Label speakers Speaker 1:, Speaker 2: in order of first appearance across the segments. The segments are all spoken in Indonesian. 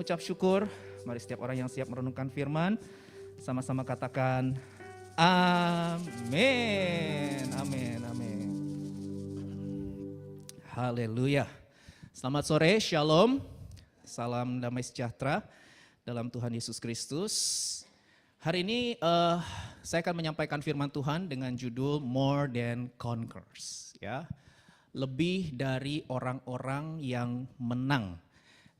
Speaker 1: Ucap syukur, mari setiap orang yang siap merenungkan firman, sama-sama katakan amin, amin, amin. Haleluya. Selamat sore, shalom, salam damai sejahtera dalam Tuhan Yesus Kristus. Hari ini saya akan menyampaikan firman Tuhan dengan judul More Than Conquerors. Ya, lebih dari orang-orang yang menang.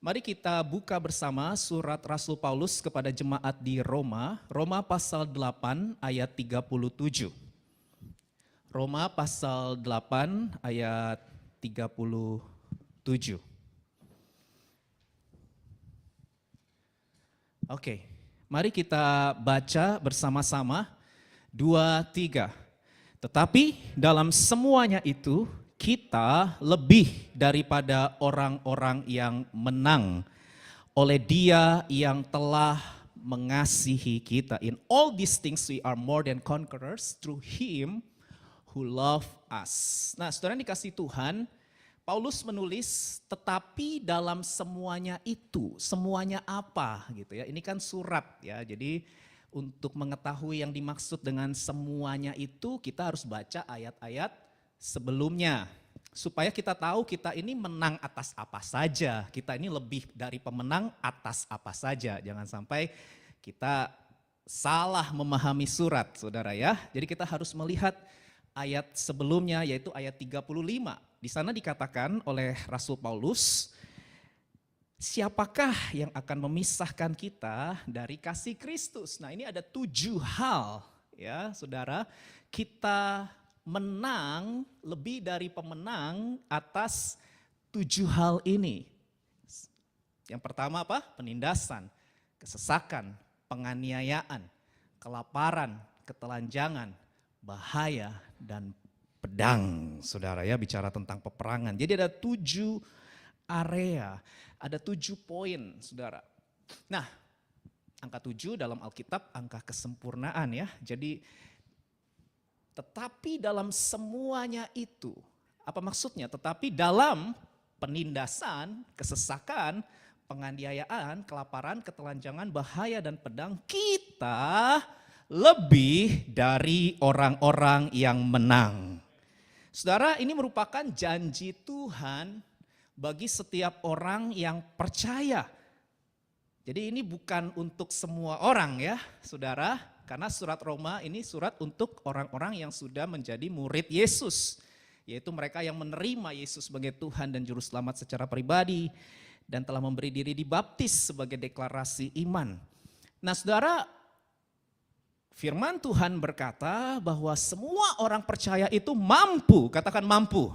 Speaker 1: Mari kita buka bersama surat Rasul Paulus kepada jemaat di Roma, Roma pasal 8 ayat 37. Roma pasal 8 ayat 37. Oke, mari kita baca bersama-sama, 2, 3. Tetapi dalam semuanya itu, kita lebih daripada orang-orang yang menang oleh Dia yang telah mengasihi kita. In all these things we are more than conquerors through Him who love us. Nah, saudara dikasih Tuhan, Paulus menulis tetapi dalam semuanya itu, semuanya apa gitu ya. Ini kan surat ya. Jadi untuk mengetahui yang dimaksud dengan semuanya itu kita harus baca ayat-ayat sebelumnya, supaya kita tahu kita ini menang atas apa saja, kita ini lebih dari pemenang atas apa saja. Jangan sampai kita salah memahami surat, saudara ya. Jadi kita harus melihat ayat sebelumnya, yaitu ayat 35. Di sana dikatakan oleh Rasul Paulus, siapakah yang akan memisahkan kita dari kasih Kristus? Nah, ini ada 7 hal ya, saudara. Kita menang lebih dari pemenang atas 7 hal ini. Yang pertama apa? Penindasan, kesesakan, penganiayaan, kelaparan, ketelanjangan, bahaya, dan pedang. Saudara ya, bicara tentang peperangan. Jadi ada 7 area, ada 7 poin, saudara. Nah, angka 7 dalam Alkitab angka kesempurnaan ya. Jadi tetapi dalam semuanya itu, apa maksudnya? Tetapi dalam penindasan, kesesakan, penganiayaan, kelaparan, ketelanjangan, bahaya, dan pedang, kita lebih dari orang-orang yang menang. Saudara, ini merupakan janji Tuhan bagi setiap orang yang percaya. Jadi ini bukan untuk semua orang ya, saudara. Karena surat Roma ini surat untuk orang-orang yang sudah menjadi murid Yesus. Yaitu mereka yang menerima Yesus sebagai Tuhan dan Juru Selamat secara pribadi. Dan telah memberi diri dibaptis sebagai deklarasi iman. Nah, saudara, firman Tuhan berkata bahwa semua orang percaya itu mampu, katakan mampu.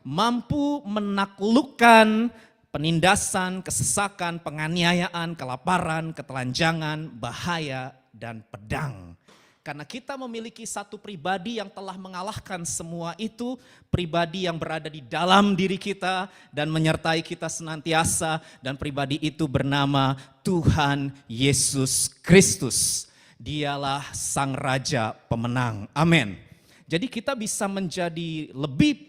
Speaker 1: Mampu menaklukkan penindasan, kesesakan, penganiayaan, kelaparan, ketelanjangan, bahaya, dan pedang. Karena kita memiliki satu pribadi yang telah mengalahkan semua itu, pribadi yang berada di dalam diri kita dan menyertai kita senantiasa, dan pribadi itu bernama Tuhan Yesus Kristus. Dialah Sang Raja Pemenang. Amin. Jadi kita bisa menjadi lebih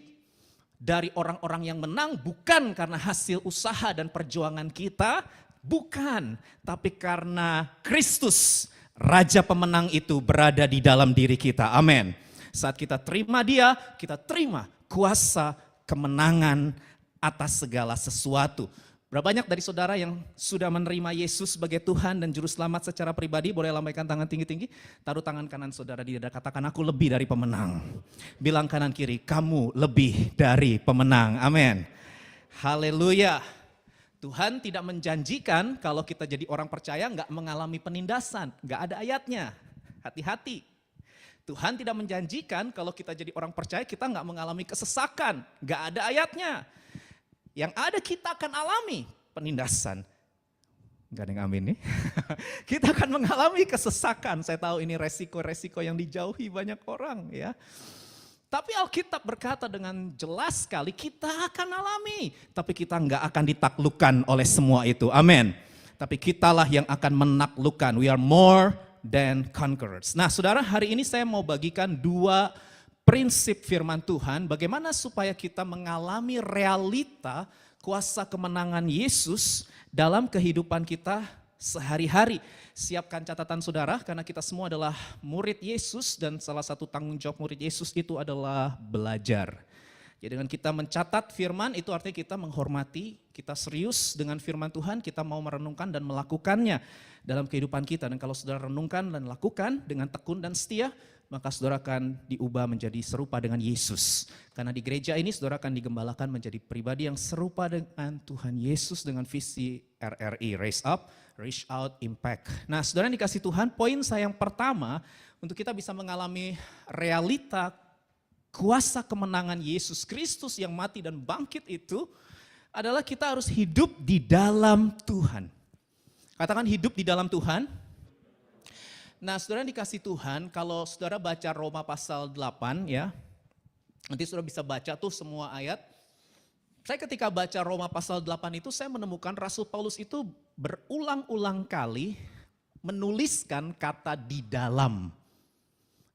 Speaker 1: dari orang-orang yang menang bukan karena hasil usaha dan perjuangan kita, bukan, tapi karena Kristus Raja Pemenang itu berada di dalam diri kita. Amin. Saat kita terima Dia, kita terima kuasa kemenangan atas segala sesuatu. Berapa banyak dari saudara yang sudah menerima Yesus sebagai Tuhan dan Juru Selamat secara pribadi? Boleh lambaikan tangan tinggi-tinggi. Taruh tangan kanan saudara di dada, katakan aku lebih dari pemenang. Bilang kanan kiri, kamu lebih dari pemenang. Amin. Haleluya. Tuhan tidak menjanjikan kalau kita jadi orang percaya nggak mengalami penindasan. Nggak ada ayatnya. Hati-hati. Tuhan tidak menjanjikan kalau kita jadi orang percaya kita nggak mengalami kesesakan. Nggak ada ayatnya. Yang ada kita akan alami penindasan. Gak ada yang amin nih. Kita akan mengalami kesesakan. Saya tahu ini resiko-resiko yang dijauhi banyak orang ya. Tapi Alkitab berkata dengan jelas sekali kita akan alami. Tapi kita nggak akan ditaklukkan oleh semua itu. Amin. Tapi kitalah yang akan menaklukkan. We are more than conquerors. Nah, saudara, hari ini saya mau bagikan 2 prinsip firman Tuhan. Bagaimana supaya kita mengalami realita kuasa kemenangan Yesus dalam kehidupan kita sehari-hari. Siapkan catatan saudara, karena kita semua adalah murid Yesus dan salah satu tanggung jawab murid Yesus itu adalah belajar. Jadi dengan kita mencatat firman itu artinya kita menghormati, kita serius dengan firman Tuhan, kita mau merenungkan dan melakukannya dalam kehidupan kita. Dan kalau saudara renungkan dan lakukan dengan tekun dan setia, maka saudara akan diubah menjadi serupa dengan Yesus. Karena di gereja ini saudara akan digembalakan menjadi pribadi yang serupa dengan Tuhan Yesus dengan visi RRI, Raise Up, Reach Out, Impact. Nah saudara yang dikasih Tuhan, poin saya yang pertama untuk kita bisa mengalami realita kuasa kemenangan Yesus Kristus yang mati dan bangkit itu adalah kita harus hidup di dalam Tuhan. Katakan hidup di dalam Tuhan. Nah saudara dikasih Tuhan, kalau saudara baca Roma pasal 8 ya, nanti saudara bisa baca tuh semua ayat. Saya ketika baca Roma pasal 8 itu saya menemukan Rasul Paulus itu berulang-ulang kali menuliskan kata di dalam.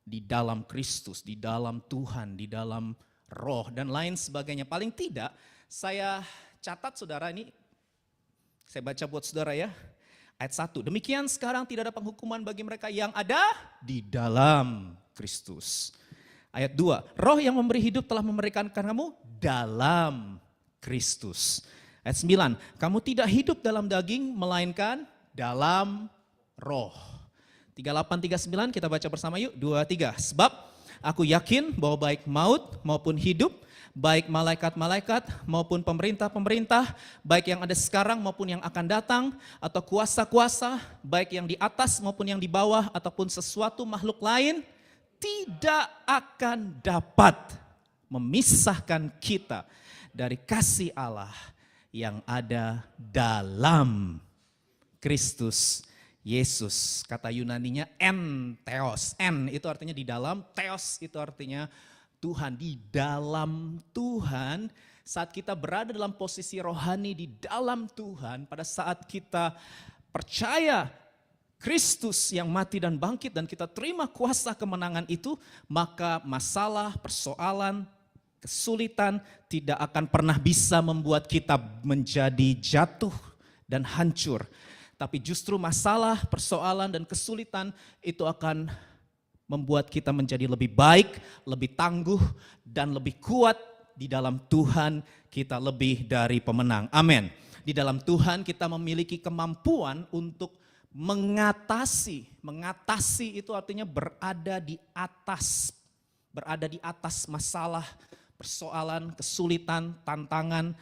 Speaker 1: Di dalam Kristus, di dalam Tuhan, di dalam Roh dan lain sebagainya. Paling tidak saya catat saudara ini, saya baca buat saudara ya. Ayat 1, demikian sekarang tidak ada penghukuman bagi mereka yang ada di dalam Kristus. Ayat 2, roh yang memberi hidup telah memberikan kamu dalam Kristus. Ayat 9, kamu tidak hidup dalam daging melainkan dalam roh. 38-39 kita baca bersama yuk, 2-3. Sebab aku yakin bahwa baik maut maupun hidup, baik malaikat-malaikat maupun pemerintah-pemerintah, baik yang ada sekarang maupun yang akan datang, atau kuasa-kuasa, baik yang di atas maupun yang di bawah, ataupun sesuatu makhluk lain, tidak akan dapat memisahkan kita dari kasih Allah yang ada dalam Kristus Yesus. Kata Yunaninya theos. Itu artinya di dalam, theos itu artinya Tuhan. Di dalam Tuhan, saat kita berada dalam posisi rohani di dalam Tuhan, pada saat kita percaya Kristus yang mati dan bangkit dan kita terima kuasa kemenangan itu, maka masalah, persoalan, kesulitan tidak akan pernah bisa membuat kita menjadi jatuh dan hancur. Tapi justru masalah, persoalan, dan kesulitan itu akan membuat kita menjadi lebih baik, lebih tangguh, dan lebih kuat. Di dalam Tuhan kita lebih dari pemenang. Amin. Di dalam Tuhan kita memiliki kemampuan untuk mengatasi. Mengatasi itu artinya berada di atas. Berada di atas masalah, persoalan, kesulitan, tantangan,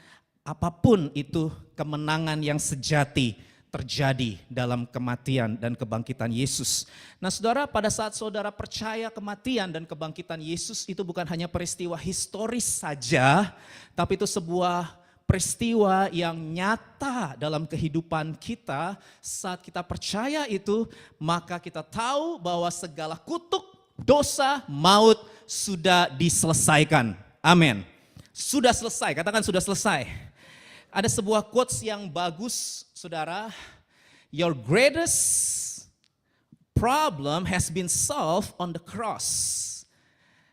Speaker 1: apapun itu kemenangan yang sejati terjadi dalam kematian dan kebangkitan Yesus. Nah saudara, pada saat saudara percaya kematian dan kebangkitan Yesus itu bukan hanya peristiwa historis saja, tapi itu sebuah peristiwa yang nyata dalam kehidupan kita. Saat kita percaya itu, maka kita tahu bahwa segala kutuk, dosa, maut sudah diselesaikan. Amin. Sudah selesai, katakan sudah selesai. Ada sebuah quotes yang bagus, saudara. Your greatest problem has been solved on the cross.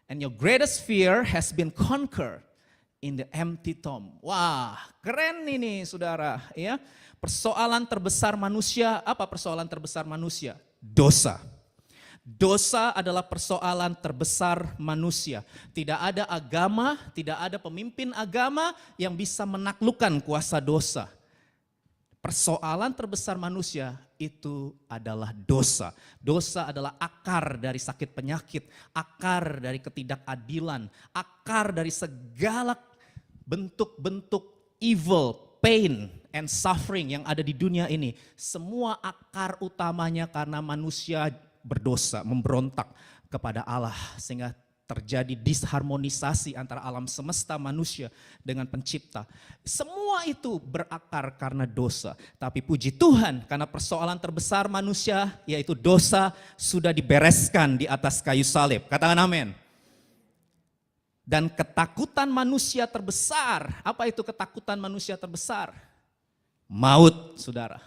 Speaker 1: And your greatest fear has been conquered in the empty tomb. Wah, keren ini saudara. Ya. Persoalan terbesar manusia, apa persoalan terbesar manusia? Dosa. Dosa adalah persoalan terbesar manusia. Tidak ada agama, tidak ada pemimpin agama yang bisa menaklukkan kuasa dosa. Persoalan terbesar manusia itu adalah dosa. Dosa adalah akar dari sakit penyakit, akar dari ketidakadilan, akar dari segala bentuk-bentuk evil, pain, and suffering yang ada di dunia ini. Semua akar utamanya karena manusia berdosa, memberontak kepada Allah sehingga terjadi disharmonisasi antara alam semesta manusia dengan pencipta. Semua itu berakar karena dosa. Tapi puji Tuhan karena persoalan terbesar manusia yaitu dosa sudah dibereskan di atas kayu salib. Katakan amin. Dan ketakutan manusia terbesar, apa itu ketakutan manusia terbesar? Maut, saudara.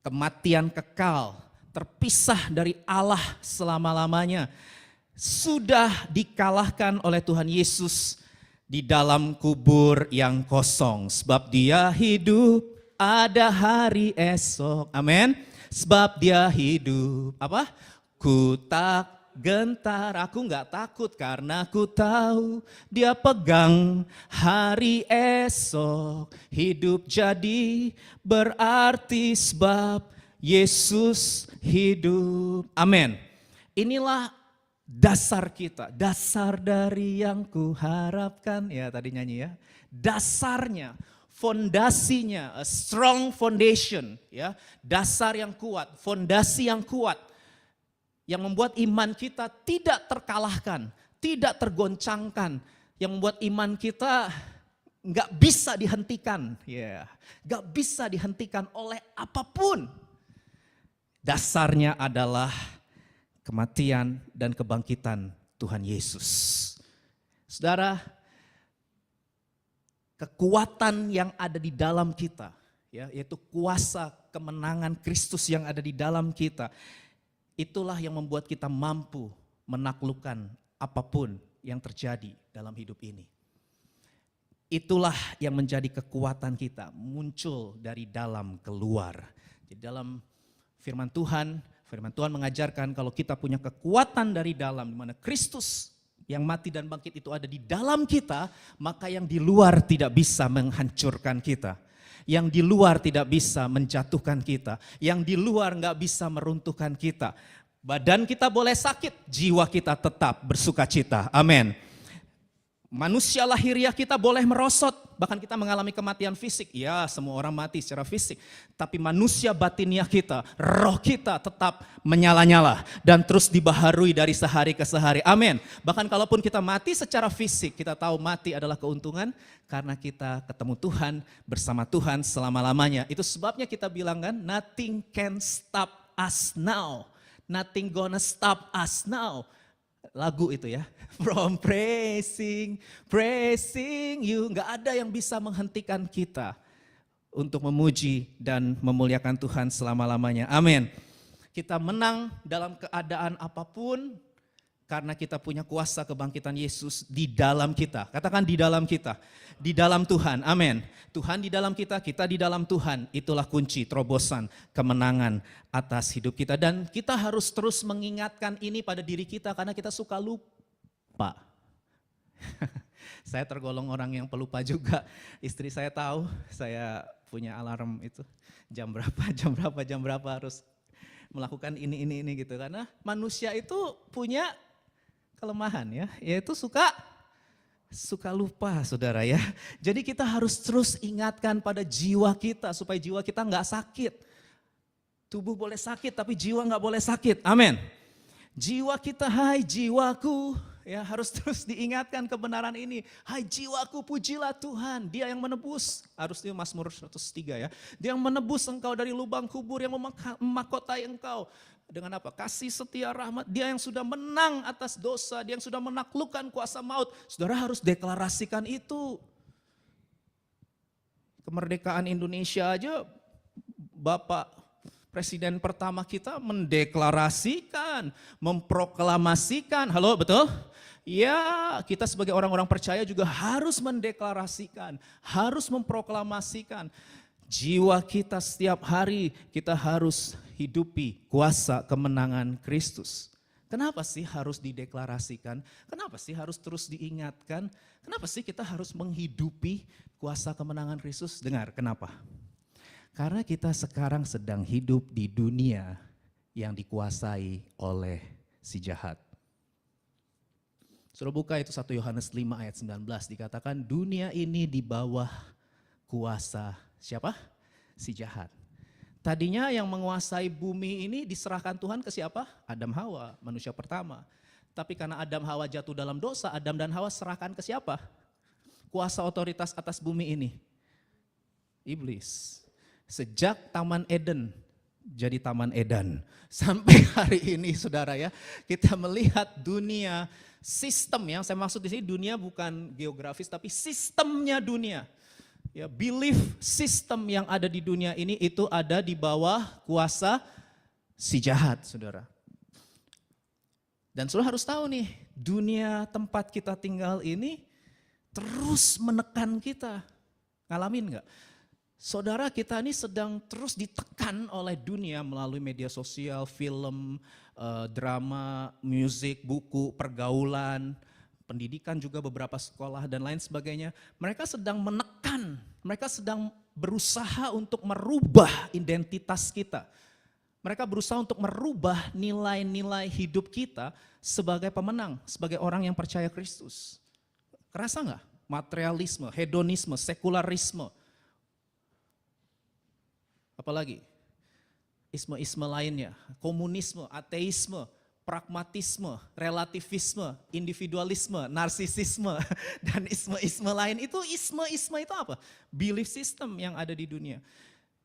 Speaker 1: Kematian kekal, terpisah dari Allah selama-lamanya, sudah dikalahkan oleh Tuhan Yesus di dalam kubur yang kosong. Sebab dia hidup, ada hari esok. Amin. Sebab dia hidup. Apa? Ku tak gentar, aku nggak takut karena ku tahu dia pegang hari esok. Hidup jadi berarti sebab Yesus hidup. Amin. Inilah dasar kita, dasar dari yang kuharapkan. Ya tadi nyanyi ya. Dasarnya, fondasinya, a strong foundation. Ya, dasar yang kuat, fondasi yang kuat. Yang membuat iman kita tidak terkalahkan, tidak tergoncangkan. Yang membuat iman kita nggak bisa dihentikan. Ya, nggak bisa dihentikan oleh apapun. Dasarnya adalah kematian dan kebangkitan Tuhan Yesus. Saudara, kekuatan yang ada di dalam kita, ya, yaitu kuasa kemenangan Kristus yang ada di dalam kita, itulah yang membuat kita mampu menaklukkan apapun yang terjadi dalam hidup ini. Itulah yang menjadi kekuatan kita, muncul dari dalam keluar. Di dalam firman Tuhan mengajarkan kalau kita punya kekuatan dari dalam, di mana Kristus yang mati dan bangkit itu ada di dalam kita, maka yang di luar tidak bisa menghancurkan kita. Yang di luar tidak bisa menjatuhkan kita. Yang di luar nggak bisa meruntuhkan kita. Badan kita boleh sakit, jiwa kita tetap bersuka cita. Amin. Manusia lahiriah kita boleh merosot, bahkan kita mengalami kematian fisik. Ya, semua orang mati secara fisik. Tapi manusia batiniah kita, roh kita tetap menyala-nyala dan terus dibaharui dari sehari ke sehari. Amin. Bahkan kalaupun kita mati secara fisik, kita tahu mati adalah keuntungan karena kita ketemu Tuhan, bersama Tuhan selama-lamanya. Itu sebabnya kita bilang kan, nothing can stop us now. Nothing gonna stop us now. Lagu itu ya, from praising you. Gak ada yang bisa menghentikan kita untuk memuji dan memuliakan Tuhan selama-lamanya. Amin. Kita menang dalam keadaan apapun karena kita punya kuasa kebangkitan Yesus di dalam kita. Katakan di dalam kita, di dalam Tuhan. Amin. Tuhan di dalam kita di dalam Tuhan. Itulah kunci terobosan kemenangan atas hidup kita. Dan kita harus terus mengingatkan ini pada diri kita karena kita suka lupa. Saya tergolong orang yang pelupa juga. Istri saya tahu saya punya alarm itu. Jam berapa harus melakukan ini gitu. Karena manusia itu punya kelemahan ya, yaitu suka lupa saudara ya. Jadi kita harus terus ingatkan pada jiwa kita supaya jiwa kita nggak sakit. Tubuh boleh sakit tapi jiwa nggak boleh sakit. Amin. Jiwa kita, hai jiwaku, ya harus terus diingatkan kebenaran ini. Hai jiwaku, pujilah Tuhan, Dia yang menebus. Harusnya Mazmur 103 ya. Dia yang menebus engkau dari lubang kubur, yang memakotai engkau. Dengan apa? Kasih setia rahmat. Dia yang sudah menang atas dosa. Dia yang sudah menaklukkan kuasa maut. Saudara harus deklarasikan itu. Kemerdekaan Indonesia aja Bapak Presiden pertama kita mendeklarasikan, memproklamasikan. Halo, betul? Ya, kita sebagai orang-orang percaya juga harus mendeklarasikan, harus memproklamasikan. Jiwa kita setiap hari kita harus hidupi kuasa kemenangan Kristus. Kenapa sih harus dideklarasikan? Kenapa sih harus terus diingatkan? Kenapa sih kita harus menghidupi kuasa kemenangan Kristus? Dengar, kenapa? Karena kita sekarang sedang hidup di dunia yang dikuasai oleh si jahat. Suruh buka itu 1 Yohanes 5 ayat 19, dikatakan dunia ini di bawah kuasa siapa? Si jahat. Tadinya yang menguasai bumi ini diserahkan Tuhan ke siapa? Adam Hawa, manusia pertama. Tapi karena Adam Hawa jatuh dalam dosa, Adam dan Hawa serahkan ke siapa? Kuasa otoritas atas bumi ini. Iblis. Sejak Taman Eden jadi Taman Edan. Sampai hari ini saudara ya, kita melihat dunia, sistem yang saya maksud di sini dunia bukan geografis tapi sistemnya dunia. Ya, belief system yang ada di dunia ini itu ada di bawah kuasa si jahat, saudara. Dan saudara harus tahu nih, dunia tempat kita tinggal ini terus menekan kita. Ngalamin nggak? Saudara, kita ini sedang terus ditekan oleh dunia melalui media sosial, film, drama, musik, buku, pergaulan, pendidikan juga beberapa sekolah dan lain sebagainya. Mereka sedang menekan, mereka sedang berusaha untuk merubah identitas kita. Mereka berusaha untuk merubah nilai-nilai hidup kita sebagai pemenang, sebagai orang yang percaya Kristus. Kerasa nggak? Materialisme, hedonisme, sekularisme. Apalagi? Isme-isme lainnya, komunisme, ateisme, pragmatisme, relativisme, individualisme, narsisisme, dan isme-isme lain. Itu isme-isme itu apa? Belief system yang ada di dunia.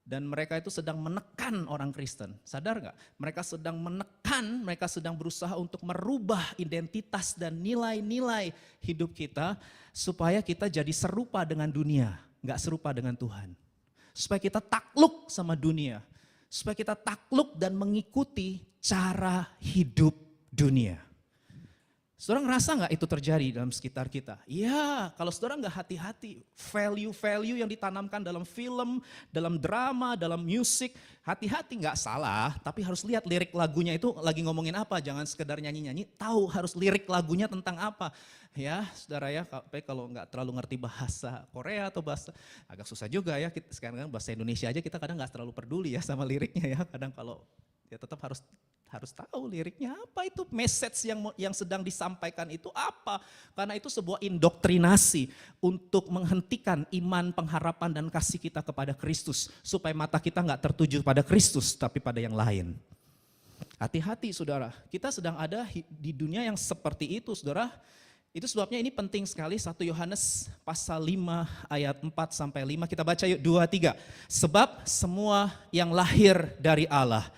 Speaker 1: Dan mereka itu sedang menekan orang Kristen. Sadar nggak? Mereka sedang menekan, mereka sedang berusaha untuk merubah identitas dan nilai-nilai hidup kita supaya kita jadi serupa dengan dunia, nggak serupa dengan Tuhan. Supaya kita takluk sama dunia, supaya kita takluk dan mengikuti cara hidup dunia. Saudara ngerasa nggak itu terjadi dalam sekitar kita? Ya, kalau saudara nggak hati-hati, value-value yang ditanamkan dalam film, dalam drama, dalam musik, hati-hati nggak salah, tapi harus lihat lirik lagunya itu lagi ngomongin apa, jangan sekedar nyanyi-nyanyi, tahu harus lirik lagunya tentang apa. Ya, saudara ya, kalau nggak terlalu ngerti bahasa Korea atau bahasa, agak susah juga ya, sekarang kan bahasa Indonesia aja kita kadang nggak terlalu peduli ya sama liriknya ya, kadang kalau ya tetap harus tahu liriknya apa, itu message yang sedang disampaikan itu apa. Karena itu sebuah indoktrinasi untuk menghentikan iman, pengharapan dan kasih kita kepada Kristus. Supaya mata kita nggak tertuju pada Kristus tapi pada yang lain. Hati-hati saudara, kita sedang ada di dunia yang seperti itu saudara. Itu sebabnya ini penting sekali 1 Yohanes pasal 5 ayat 4 sampai 5. Kita baca yuk 2, 3. Sebab semua yang lahir dari Allah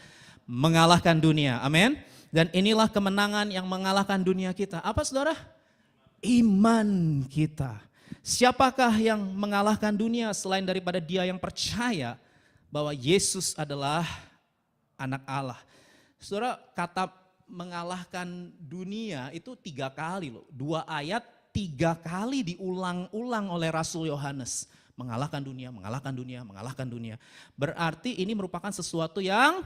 Speaker 1: mengalahkan dunia, amin. Dan inilah kemenangan yang mengalahkan dunia kita. Apa saudara? Iman kita. Siapakah yang mengalahkan dunia selain daripada dia yang percaya bahwa Yesus adalah anak Allah. Saudara, kata mengalahkan dunia itu 3 kali loh. 2 ayat 3 kali diulang-ulang oleh Rasul Yohanes. Mengalahkan dunia, mengalahkan dunia, mengalahkan dunia. Berarti ini merupakan sesuatu yang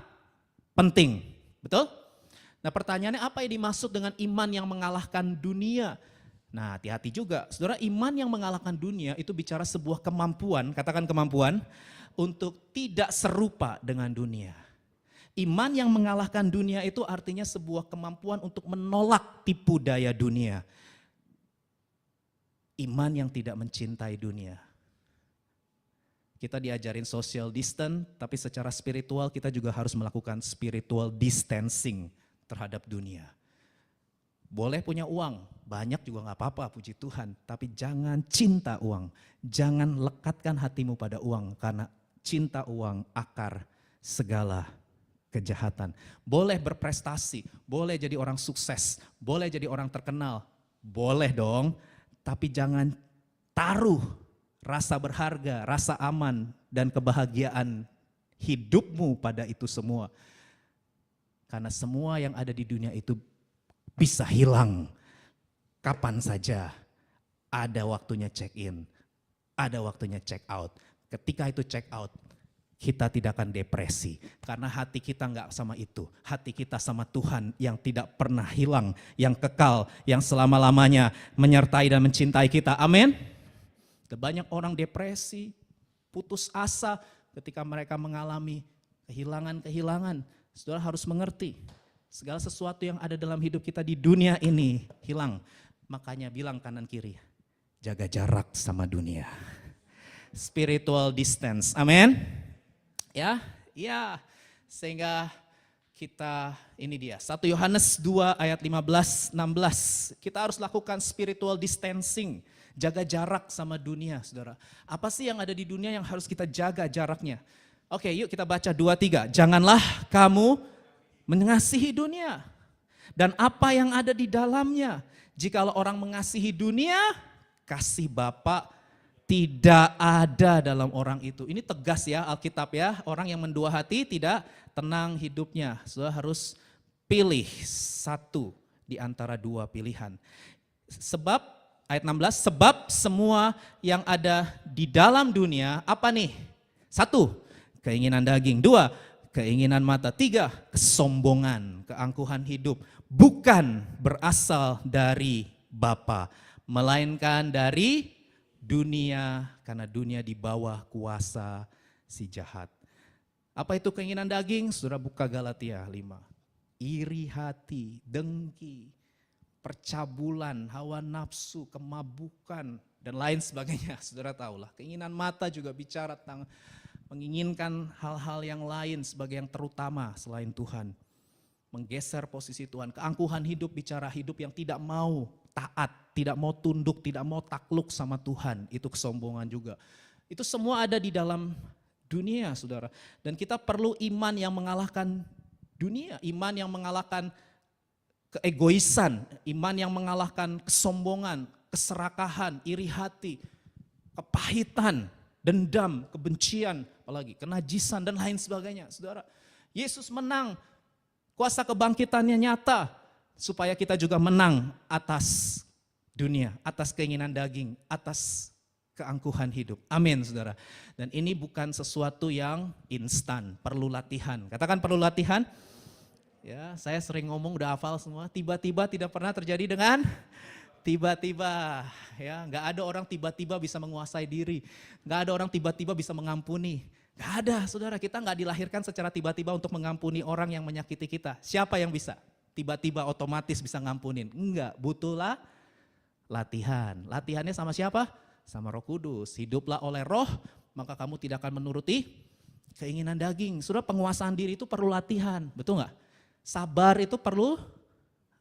Speaker 1: penting, betul? Nah pertanyaannya apa yang dimaksud dengan iman yang mengalahkan dunia? Nah hati-hati juga, saudara, iman yang mengalahkan dunia itu bicara sebuah kemampuan, katakan kemampuan, untuk tidak serupa dengan dunia. Iman yang mengalahkan dunia itu artinya sebuah kemampuan untuk menolak tipu daya dunia. Iman yang tidak mencintai dunia. Kita diajarin social distance, tapi secara spiritual kita juga harus melakukan spiritual distancing terhadap dunia. Boleh punya uang, banyak juga gak apa-apa, puji Tuhan. Tapi jangan cinta uang, jangan lekatkan hatimu pada uang. Karena cinta uang akar segala kejahatan. Boleh berprestasi, boleh jadi orang sukses, boleh jadi orang terkenal, boleh dong. Tapi jangan taruh rasa berharga, rasa aman, dan kebahagiaan hidupmu pada itu semua. Karena semua yang ada di dunia itu bisa hilang kapan saja. Ada waktunya check in, ada waktunya check out. Ketika itu check out, kita tidak akan depresi. Karena hati kita enggak sama itu. Hati kita sama Tuhan yang tidak pernah hilang, yang kekal, yang selama-lamanya menyertai dan mencintai kita. Amin. Banyak orang depresi, putus asa ketika mereka mengalami kehilangan-kehilangan. Saudara harus mengerti, segala sesuatu yang ada dalam hidup kita di dunia ini hilang. Makanya bilang kanan kiri, jaga jarak sama dunia. Spiritual distance, amin. Ya, sehingga kita, ini dia, 1 Yohanes 2 ayat 15-16. Kita harus lakukan spiritual distancing. Jaga jarak sama dunia, saudara. Apa sih yang ada di dunia yang harus kita jaga jaraknya? Oke, yuk kita baca 2, 3. Janganlah kamu mengasihi dunia dan apa yang ada di dalamnya. Jikalau orang mengasihi dunia, kasih Bapa tidak ada dalam orang itu. Ini tegas ya Alkitab ya. Orang yang mendua hati tidak tenang hidupnya. Saudara harus pilih satu di antara dua pilihan. Sebab ayat 16, sebab semua yang ada di dalam dunia, apa nih? 1, keinginan daging. 2, keinginan mata. 3, kesombongan, keangkuhan hidup. Bukan berasal dari Bapa, melainkan dari dunia, karena dunia di bawah kuasa si jahat. Apa itu keinginan daging? Saudara buka Galatia 5. Iri hati, dengki, percabulan, hawa nafsu, kemabukan, dan lain sebagainya. Saudara tahulah, keinginan mata juga bicara tentang menginginkan hal-hal yang lain sebagai yang terutama selain Tuhan. Menggeser posisi Tuhan. Keangkuhan hidup bicara hidup yang tidak mau taat, tidak mau tunduk, tidak mau takluk sama Tuhan. Itu kesombongan juga. Itu semua ada di dalam dunia, saudara. Dan kita perlu iman yang mengalahkan dunia, iman yang mengalahkan keegoisan, iman yang mengalahkan kesombongan, keserakahan, iri hati, kepahitan, dendam, kebencian, apalagi kenajisan dan lain sebagainya. Saudara, Yesus menang, kuasa kebangkitannya nyata, supaya kita juga menang atas dunia, atas keinginan daging, atas keangkuhan hidup. Amin, saudara. Dan ini bukan sesuatu yang instan, perlu latihan. Katakan perlu latihan. Ya, saya sering ngomong udah hafal semua. Tiba-tiba tidak pernah terjadi dengan tiba-tiba. Ya, nggak ada orang tiba-tiba bisa menguasai diri. Nggak ada orang tiba-tiba bisa mengampuni. Nggak ada, saudara. Kita nggak dilahirkan secara tiba-tiba untuk mengampuni orang yang menyakiti kita. Siapa yang bisa? Tiba-tiba otomatis bisa ngampunin. Enggak, butuhlah latihan. Latihannya sama siapa? Sama Roh Kudus. Hiduplah oleh Roh, maka kamu tidak akan menuruti keinginan daging. Saudara, penguasaan diri itu perlu latihan, betul nggak? Sabar itu perlu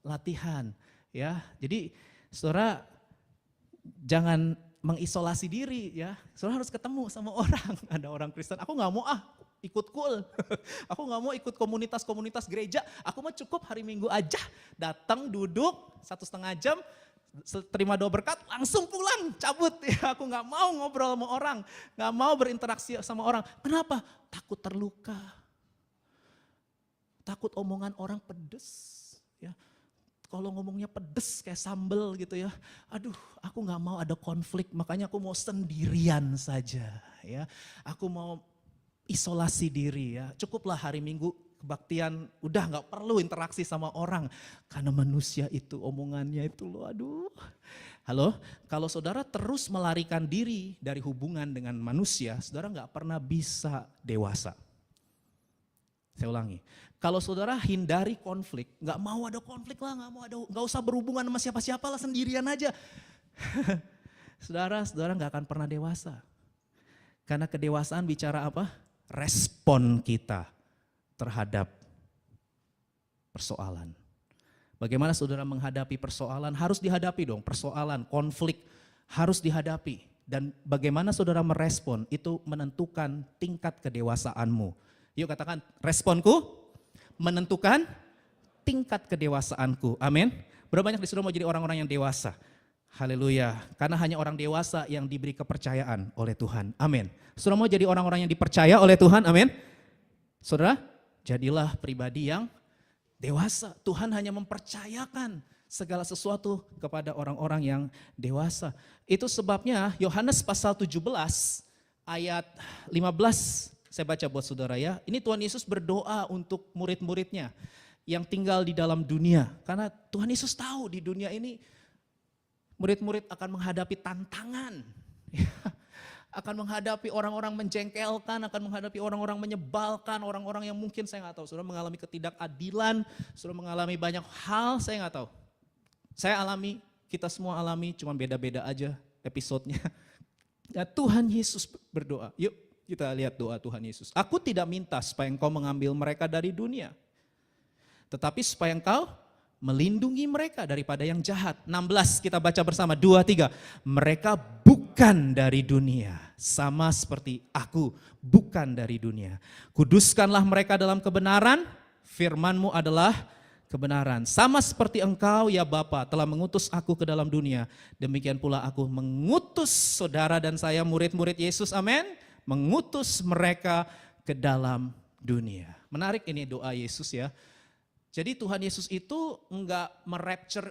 Speaker 1: latihan, ya. Jadi, saudara jangan mengisolasi diri, ya. Saudara harus ketemu sama orang. Ada orang Kristen, aku nggak mau ikut cool, aku nggak mau ikut komunitas-komunitas gereja. Aku mah cukup hari Minggu aja, datang duduk 1,5 jam. Terima doa berkat, langsung pulang, cabut. Ya, aku nggak mau ngobrol sama orang, nggak mau berinteraksi sama orang. Kenapa? Takut terluka, takut omongan orang pedes. Ya, kalau ngomongnya pedes kayak sambel gitu ya. Aduh, aku nggak mau ada konflik, makanya aku mau sendirian saja. Ya, aku mau isolasi diri. Ya, cukuplah hari Minggu kebaktian, udah gak perlu interaksi sama orang. Karena manusia itu omongannya itu loh, aduh. Halo, kalau saudara terus melarikan diri dari hubungan dengan manusia, saudara gak pernah bisa dewasa. Saya ulangi, kalau saudara hindari konflik, gak mau ada konflik lah, gak usah berhubungan sama siapa-siapa lah, sendirian aja. Saudara gak akan pernah dewasa. Karena kedewasaan bicara apa? Respon kita terhadap persoalan. Bagaimana saudara menghadapi persoalan? Harus dihadapi dong, persoalan, konflik harus dihadapi. Dan bagaimana saudara merespon itu menentukan tingkat kedewasaanmu. Yuk katakan, responku menentukan tingkat kedewasaanku. Amin. Berapa banyak di saudara mau jadi orang-orang yang dewasa? Haleluya. Karena hanya orang dewasa yang diberi kepercayaan oleh Tuhan. Amin. Saudara mau jadi orang-orang yang dipercaya oleh Tuhan? Amin. Saudara, jadilah pribadi yang dewasa. Tuhan hanya mempercayakan segala sesuatu kepada orang-orang yang dewasa. Itu sebabnya Yohanes pasal 17 ayat 15 saya baca buat saudara ya. Ini Tuhan Yesus berdoa untuk murid-muridnya yang tinggal di dalam dunia. Karena Tuhan Yesus tahu di dunia ini murid-murid akan menghadapi tantangan. Akan menghadapi orang-orang menjengkelkan, akan menghadapi orang-orang menyebalkan, orang-orang yang mungkin saya nggak tahu, saudara mengalami ketidakadilan, saudara mengalami banyak hal, saya nggak tahu. Saya alami, kita semua alami, cuma beda-beda aja episodenya. Ya, Tuhan Yesus berdoa, yuk kita lihat doa Tuhan Yesus. Aku tidak minta supaya engkau mengambil mereka dari dunia, tetapi supaya engkau melindungi mereka daripada yang jahat. 16 kita baca bersama, 2, 3. Mereka bukan dari dunia, sama seperti aku bukan dari dunia. Kuduskanlah mereka dalam kebenaran, firman-Mu adalah kebenaran. Sama seperti engkau ya Bapa telah mengutus aku ke dalam dunia, demikian pula aku mengutus saudara dan saya murid-murid Yesus, amin. Mengutus mereka ke dalam dunia. Menarik ini doa Yesus ya. Jadi Tuhan Yesus itu enggak merapture.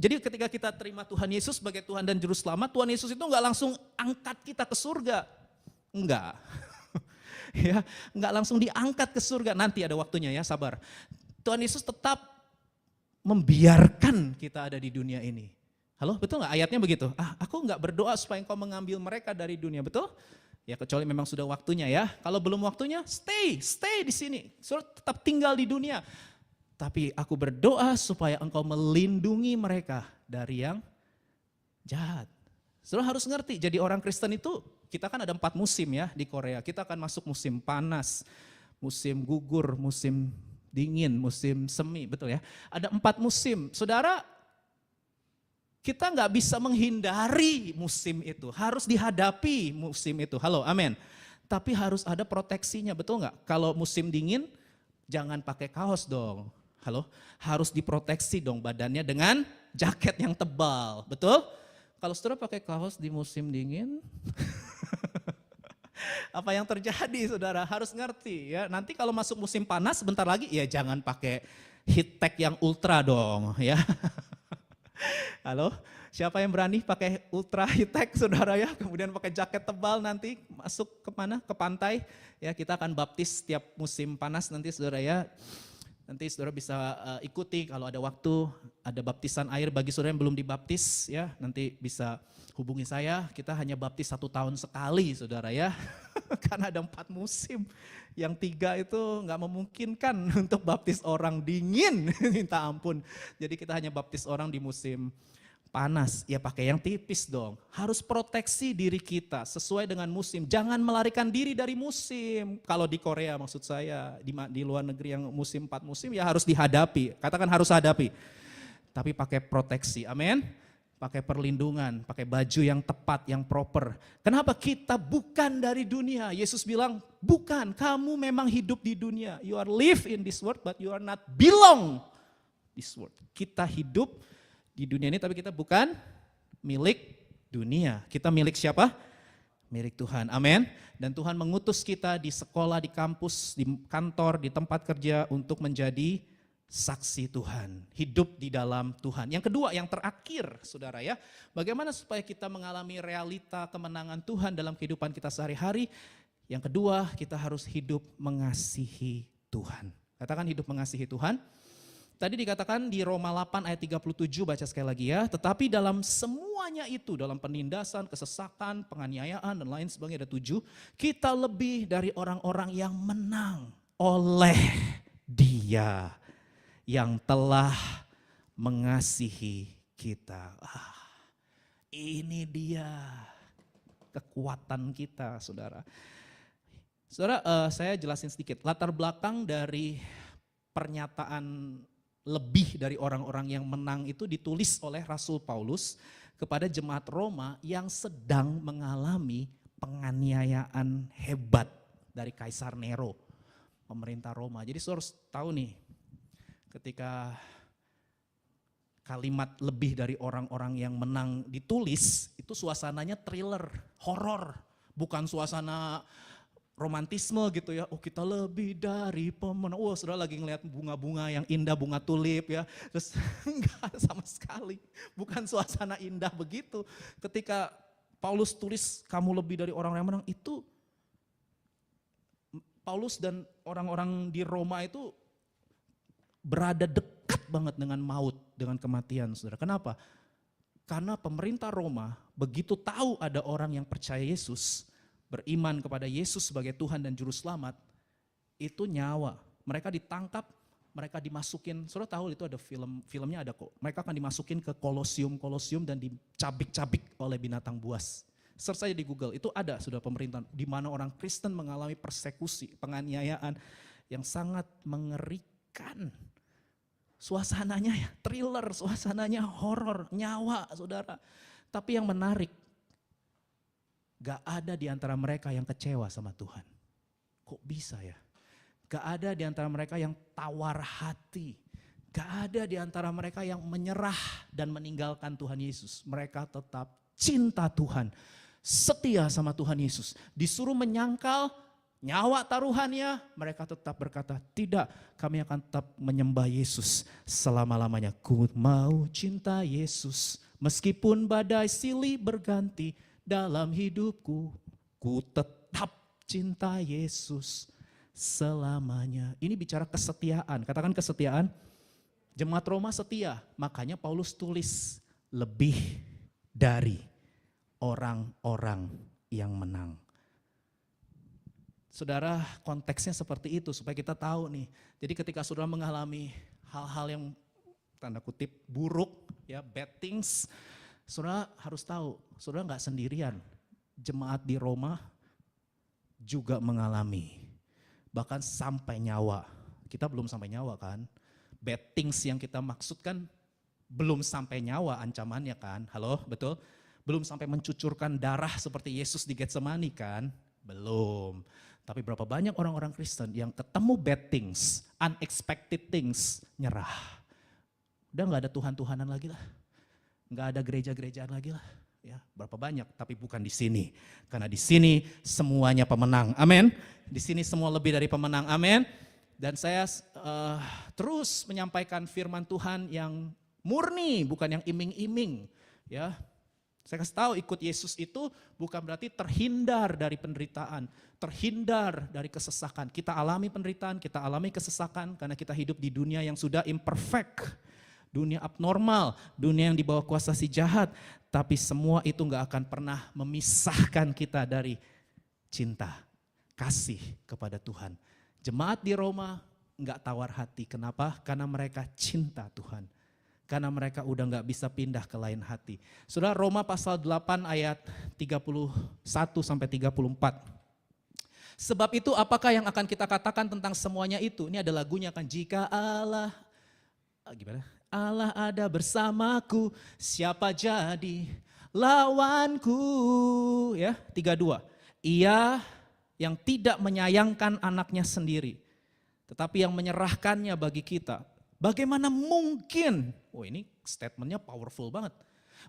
Speaker 1: Jadi ketika kita terima Tuhan Yesus sebagai Tuhan dan Juru Selamat, Tuhan Yesus itu enggak langsung angkat kita ke surga. Enggak. Ya, enggak langsung diangkat ke surga. Nanti ada waktunya ya, sabar. Tuhan Yesus tetap membiarkan kita ada di dunia ini. Halo, betul enggak? Ayatnya begitu. Aku enggak berdoa supaya engkau mengambil mereka dari dunia, betul? Ya kecuali memang sudah waktunya ya. Kalau belum waktunya, stay di sini. Saudara tetap tinggal di dunia. Tapi aku berdoa supaya engkau melindungi mereka dari yang jahat. Saudara harus ngerti, jadi orang Kristen itu, kita kan ada 4 musim ya di Korea. Kita akan masuk musim panas, musim gugur, musim dingin, musim semi, betul ya. Ada 4 musim. Saudara, kita nggak bisa menghindari musim itu. Harus dihadapi musim itu. Halo, amin. Tapi harus ada proteksinya, betul nggak? Kalau musim dingin, jangan pakai kaos dong. Halo, harus diproteksi dong badannya dengan jaket yang tebal, betul? Kalau saudara pakai kaos di musim dingin, apa yang terjadi saudara? Harus ngerti ya. Nanti kalau masuk musim panas sebentar lagi, ya jangan pakai heat tech yang ultra dong ya. Halo, siapa yang berani pakai ultra heat tech saudara ya? Kemudian pakai jaket tebal nanti masuk ke mana? Ke pantai. Ya kita akan baptis setiap musim panas nanti saudara ya. Nanti saudara bisa ikuti kalau ada waktu, ada baptisan air bagi saudara yang belum dibaptis ya, nanti bisa hubungi saya, kita hanya baptis 1 tahun sekali saudara ya, karena ada 4 musim, yang 3 itu nggak memungkinkan untuk baptis orang dingin, minta ampun, jadi kita hanya baptis orang di musim panas, ya pakai yang tipis dong. Harus proteksi diri kita sesuai dengan musim. Jangan melarikan diri dari musim. Kalau di Korea maksud saya, di luar negeri yang musim 4 musim ya harus dihadapi. Katakan harus hadapi. Tapi pakai proteksi, amin. Pakai perlindungan, pakai baju yang tepat, yang proper. Kenapa? Kita bukan dari dunia. Yesus bilang, bukan, kamu memang hidup di dunia. You are live in this world but you are not belong this world. Kita hidup di dunia ini tapi kita bukan milik dunia. Kita milik siapa? Milik Tuhan. Amin. Dan Tuhan mengutus kita di sekolah, di kampus, di kantor, di tempat kerja untuk menjadi saksi Tuhan. Hidup di dalam Tuhan. Yang kedua, yang terakhir saudara ya. Bagaimana supaya kita mengalami realita kemenangan Tuhan dalam kehidupan kita sehari-hari. Yang kedua, kita harus hidup mengasihi Tuhan. Katakan hidup mengasihi Tuhan. Tadi dikatakan di Roma 8 ayat 37, baca sekali lagi ya. Tetapi dalam semuanya itu, dalam penindasan, kesesakan, penganiayaan dan lain sebagainya ada 7. Kita lebih dari orang-orang yang menang oleh Dia yang telah mengasihi kita. Ini dia kekuatan kita saudara. Saudara saya jelasin sedikit latar belakang dari pernyataan lebih dari orang-orang yang menang itu ditulis oleh Rasul Paulus kepada jemaat Roma yang sedang mengalami penganiayaan hebat dari Kaisar Nero, pemerintah Roma. Jadi saudara harus tahu nih, ketika kalimat lebih dari orang-orang yang menang ditulis, itu suasananya thriller, horor, bukan suasana romantisme gitu ya, oh kita lebih dari pemenang, saudara lagi ngeliat bunga-bunga yang indah, bunga tulip ya, terus enggak sama sekali, bukan suasana indah begitu. Ketika Paulus tulis kamu lebih dari orang yang menang, itu Paulus dan orang-orang di Roma itu berada dekat banget dengan maut, dengan kematian saudara. Kenapa? Karena pemerintah Roma begitu tahu ada orang yang percaya Yesus, beriman kepada Yesus sebagai Tuhan dan Juru Selamat, itu nyawa. Mereka ditangkap, mereka dimasukin, saudara tahu itu ada filmnya ada kok. Mereka akan dimasukin ke kolosium dan dicabik-cabik oleh binatang buas. Search saja di Google, itu ada sudah pemerintahan di mana orang Kristen mengalami persekusi, penganiayaan yang sangat mengerikan. Suasananya ya thriller, suasananya horor, nyawa saudara. Tapi yang menarik, gak ada di antara mereka yang kecewa sama Tuhan. Kok bisa ya? Gak ada di antara mereka yang tawar hati. Gak ada di antara mereka yang menyerah dan meninggalkan Tuhan Yesus. Mereka tetap cinta Tuhan, setia sama Tuhan Yesus. Disuruh menyangkal, nyawa taruhannya, mereka tetap berkata, tidak, kami akan tetap menyembah Yesus selama-lamanya. Ku mau cinta Yesus, meskipun badai silih berganti dalam hidupku, ku tetap cinta Yesus selamanya. Ini bicara kesetiaan, katakan kesetiaan. Jemaat Roma setia, makanya Paulus tulis lebih dari orang-orang yang menang. Saudara, konteksnya seperti itu supaya kita tahu nih. Jadi ketika saudara mengalami hal-hal yang tanda kutip buruk, ya bad things, saudara harus tahu, saudara nggak sendirian. Jemaat di Roma juga mengalami, bahkan sampai nyawa. Kita belum sampai nyawa kan? Bad things yang kita maksudkan belum sampai nyawa ancamannya kan? Halo, betul? Belum sampai mencucurkan darah seperti Yesus di Getsemani kan? Belum. Tapi berapa banyak orang-orang Kristen yang ketemu bad things, unexpected things, nyerah. Udah gak ada Tuhan-Tuhanan lagi lah. Gak ada gereja-gerejaan lagi lah. Ya, berapa banyak, tapi bukan di sini. Karena di sini semuanya pemenang. Amin. Di sini semua lebih dari pemenang. Amin. Dan saya terus menyampaikan firman Tuhan yang murni, bukan yang iming-iming. Ya, saya kasih tahu ikut Yesus itu bukan berarti terhindar dari penderitaan, terhindar dari kesesakan. Kita alami penderitaan, kita alami kesesakan karena kita hidup di dunia yang sudah imperfect, dunia abnormal, dunia yang dibawa kuasa si jahat. Tapi semua itu gak akan pernah memisahkan kita dari cinta, kasih kepada Tuhan. Jemaat di Roma gak tawar hati, kenapa? Karena mereka cinta Tuhan. Karena mereka udah gak bisa pindah ke lain hati. Saudara, Roma pasal 8 ayat 31 sampai 34. Sebab itu apakah yang akan kita katakan tentang semuanya itu? Ini ada lagunya kan, jika Allah, gimana? Allah ada bersamaku, siapa jadi lawanku? Ya, 32. Ia yang tidak menyayangkan anaknya sendiri, tetapi yang menyerahkannya bagi kita. Bagaimana mungkin, ini statementnya powerful banget.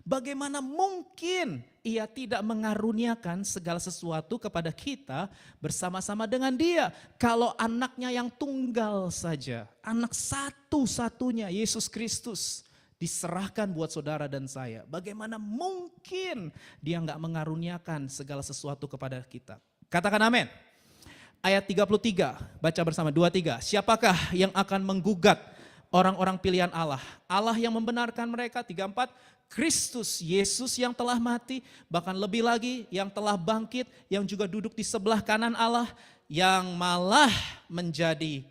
Speaker 1: Bagaimana mungkin ia tidak mengaruniakan segala sesuatu kepada kita bersama-sama dengan dia. Kalau anaknya yang tunggal saja, anak satu-satunya Yesus Kristus diserahkan buat saudara dan saya. Bagaimana mungkin dia enggak mengaruniakan segala sesuatu kepada kita. Katakan amin. Ayat 33, baca bersama 23. Siapakah yang akan menggugat orang-orang pilihan Allah? Allah yang membenarkan mereka. 34, Kristus Yesus yang telah mati, bahkan lebih lagi yang telah bangkit, yang juga duduk di sebelah kanan Allah, yang malah menjadi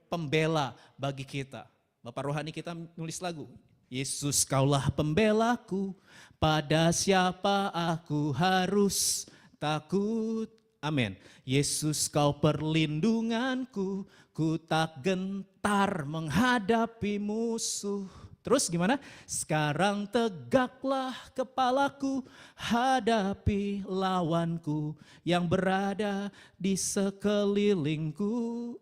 Speaker 1: pembela bagi kita. Bapak rohani kita nulis lagu. Yesus kaulah pembelaku, pada siapa aku harus takut. Amin. Yesus kau perlindunganku, ku tak gentar menghadapi musuh. Terus gimana? Sekarang tegaklah kepalaku, hadapi lawanku yang berada di sekelilingku.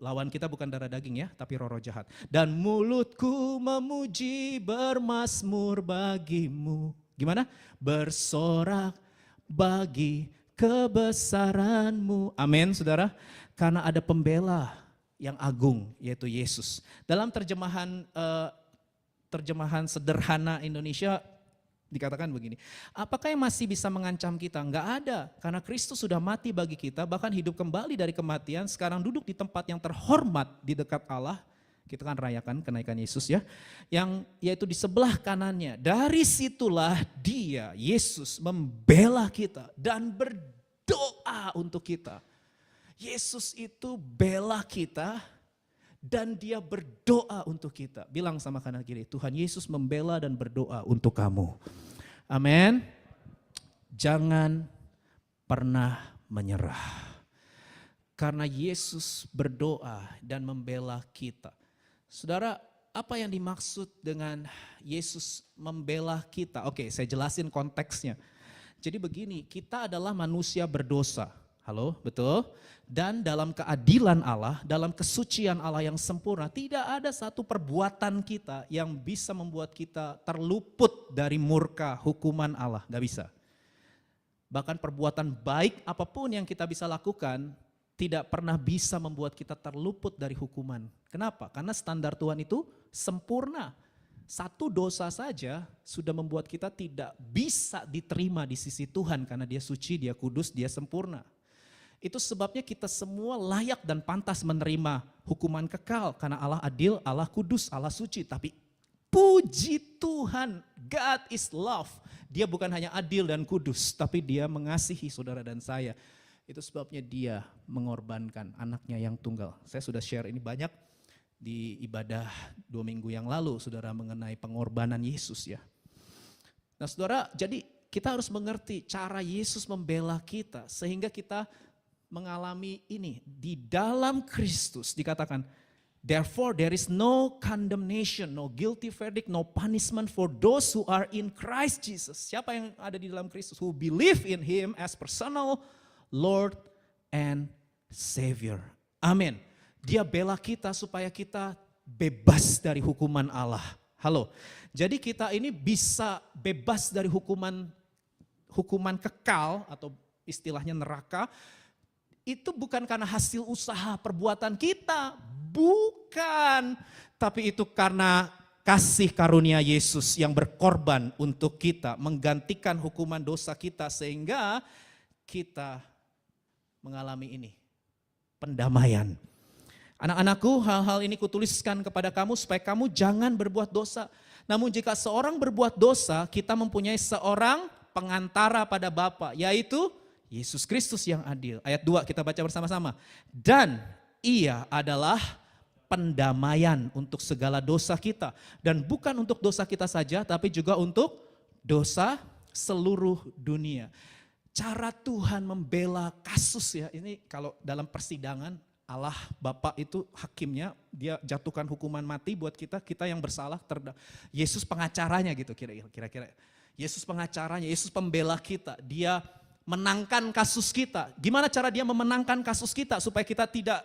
Speaker 1: Lawan kita bukan darah daging ya, tapi roh-roh jahat. Dan mulutku memuji bermazmur bagimu. Gimana? Bersorak bagi kebesaranmu. Amin saudara. Karena ada pembela yang agung yaitu Yesus. Dalam terjemahan sederhana Indonesia dikatakan begini. Apakah yang masih bisa mengancam kita? Enggak ada. Karena Kristus sudah mati bagi kita, bahkan hidup kembali dari kematian, sekarang duduk di tempat yang terhormat di dekat Allah. Kita kan rayakan kenaikan Yesus ya. Yang yaitu di sebelah kanannya. Dari situlah dia, Yesus membela kita dan berdoa untuk kita. Yesus itu bela kita dan dia berdoa untuk kita. Bilang sama kanan kiri, Tuhan Yesus membela dan berdoa untuk kamu. Amin. Jangan pernah menyerah. Karena Yesus berdoa dan membela kita. Saudara, apa yang dimaksud dengan Yesus membela kita? Oke, saya jelasin konteksnya. Jadi begini, kita adalah manusia berdosa. Halo, betul? Dan dalam keadilan Allah, dalam kesucian Allah yang sempurna, tidak ada satu perbuatan kita yang bisa membuat kita terluput dari murka hukuman Allah. Gak bisa. Bahkan perbuatan baik apapun yang kita bisa lakukan, tidak pernah bisa membuat kita terluput dari hukuman. Kenapa? Karena standar Tuhan itu sempurna. Satu dosa saja sudah membuat kita tidak bisa diterima di sisi Tuhan karena Dia suci, Dia kudus, Dia sempurna. Itu sebabnya kita semua layak dan pantas menerima hukuman kekal karena Allah adil, Allah kudus, Allah suci. Tapi puji Tuhan, God is love. Dia bukan hanya adil dan kudus, tapi Dia mengasihi saudara dan saya. Itu sebabnya Dia mengorbankan anaknya yang tunggal. Saya sudah share ini banyak di ibadah 2 minggu yang lalu, saudara, mengenai pengorbanan Yesus ya. Nah saudara, jadi kita harus mengerti cara Yesus membela kita sehingga kita mengalami ini. Di dalam Kristus dikatakan, therefore there is no condemnation, no guilty verdict, no punishment for those who are in Christ Jesus. Siapa yang ada di dalam Kristus? Who believe in Him as personal Lord and Savior. Amin. Dia bela kita supaya kita bebas dari hukuman Allah. Halo. Jadi kita ini bisa bebas dari hukuman kekal atau istilahnya neraka. Itu bukan karena hasil usaha perbuatan kita, bukan. Tapi itu karena kasih karunia Yesus yang berkorban untuk kita, menggantikan hukuman dosa kita sehingga kita mengalami ini, pendamaian. Anak-anakku, hal-hal ini kutuliskan kepada kamu supaya kamu jangan berbuat dosa. Namun jika seorang berbuat dosa, kita mempunyai seorang pengantara pada Bapa, yaitu Yesus Kristus yang adil. Ayat 2 kita baca bersama-sama. Dan Ia adalah pendamaian untuk segala dosa kita. Dan bukan untuk dosa kita saja, tapi juga untuk dosa seluruh dunia. Cara Tuhan membela kasus ya, ini kalau dalam persidangan Allah Bapa itu hakimnya, Dia jatuhkan hukuman mati buat kita yang bersalah. Yesus pengacaranya gitu kira-kira. Yesus pengacaranya, Yesus pembela kita. Dia menangkan kasus kita. Gimana cara Dia memenangkan kasus kita supaya kita tidak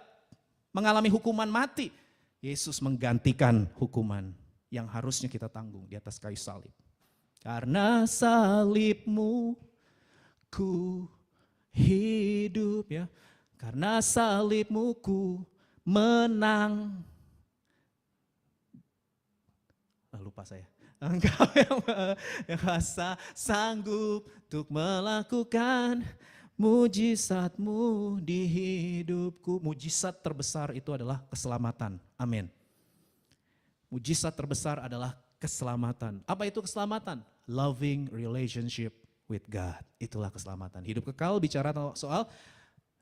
Speaker 1: mengalami hukuman mati? Yesus menggantikan hukuman yang harusnya kita tanggung di atas kayu salib. Karena salib-Mu ku hidup ya. Karena salib-Mu ku menang. Lupa saya. Engkau yang kuasa sanggup untuk melakukan mujizat-Mu di hidupku. Mujizat terbesar itu adalah keselamatan. Amin. Mujizat terbesar adalah keselamatan. Apa itu keselamatan? Loving relationship with God. Itulah keselamatan. Hidup kekal bicara soal